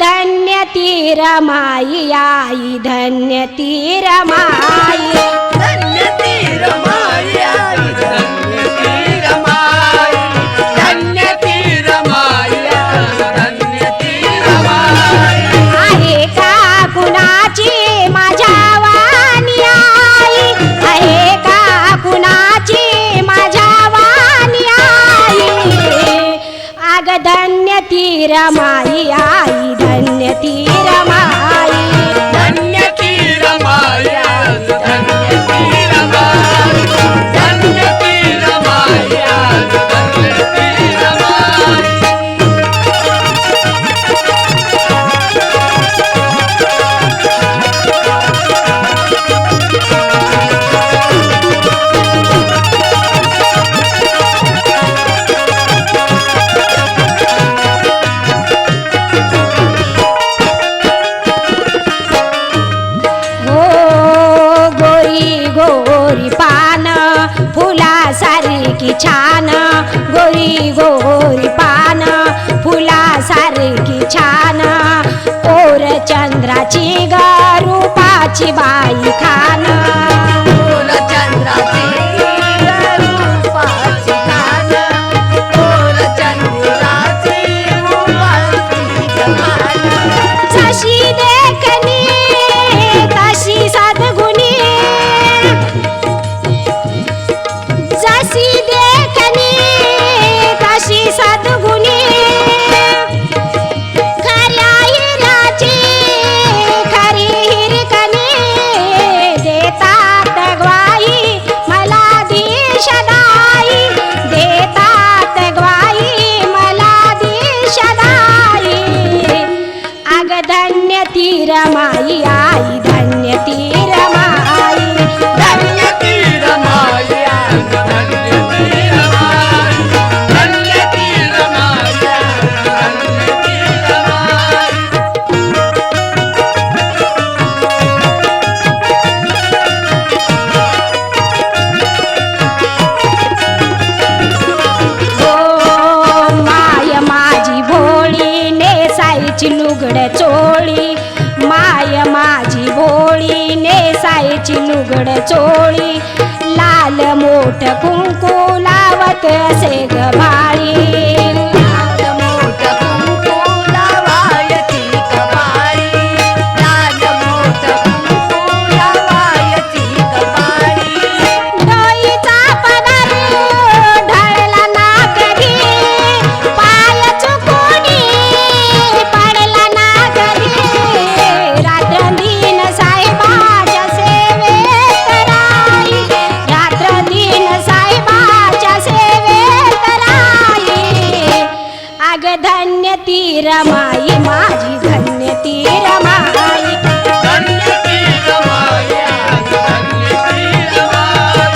धन्य ती रमाई आई, धन्य ती रमाई, धन्य ती रमाई आई, धन्य ती रमाई, धन्य ती रमाई आई, धन्य ती रमाई. आहे का कुणाची माझ्या वाणी आई, आहे का कुणाची माझ्या वाणी आई, अग धन्य ती रमाई आई, धन्य ती रमाई, धन्य ती रमाई आई, धन्य ती रमाई, धन्य ती रमाई आई, धन्य ती रमाई. हो गोरी गोरी पान फुला सारखी छान, गोरी गोरी पान फुला सारखी छान, ओर चंद्राची ग रूपाची बाई खान, चंद्राची रूपाची खान, चंद्राची रूपाची खान. जशी देखणी तशी सद्गुणी, जशी देखणी तशी सद्गुणी, खऱ्या हिराची खरी हिरकणी, देतात ग्वाही मला दिशदाई, देतात ग्वाही मला दिशदाई, अग धन्य ती रमाई आई, धन्य ती रमाई, धन्य ती रमाई आई, धन्य ती रमाई, धन्य ती रमाई आई, धन्य ती रमाई. हो माय माझी भोळी नेसायची लुगड चोळी, माय माझी भोळी नेसायची लुगड चोळी, लाल मोठ कुंकू लावत असे ग भाळी, लाल मोठ कुंकू लावायची कपाळी, लाल मोठ कुंकू लावायची कपाळी. डोईचा पदर ढळला ना कधी, पाय चुकुनी पडला ना कधी, रात्र दिन साहेबाच्या सेवेत राई, रात्र दिन साहेबाच्या सेवेत राई, अग धन्य ती रमाई माझी, धन्य ती रमाई, धन्य ती रमाई आई, धन्य ती रमाई,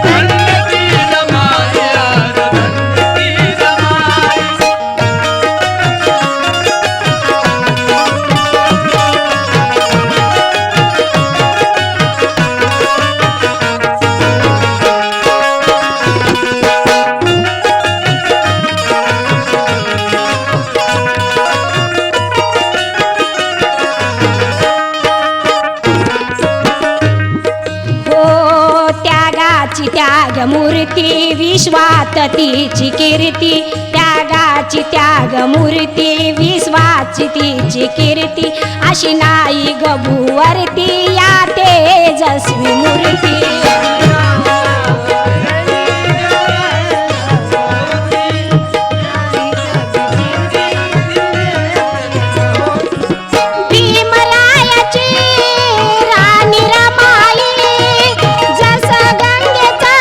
धन्य ती रमाई आई, धन्य ती रमाई. हो त्यागाची त्याग मूर्ती विश्वात तिची कीर्ती, त्यागाची त्याग मूर्ती विश्वाची तिची कीर्ती, अशी नाही गभुवरती या तेजस्वी मूर्ती, भीमरायाची राणी रमाई, जसं गंगेचा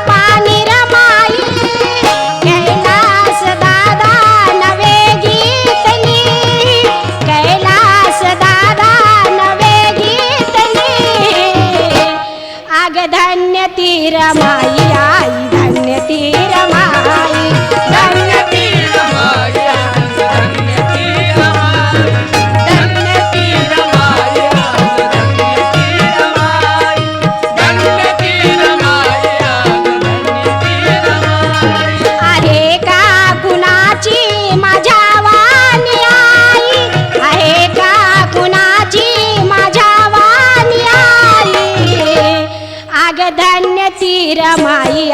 पाणी रमाई, कैलास दादा नवे गीतनी, कैलास दादा नवे गीतनी, रमाई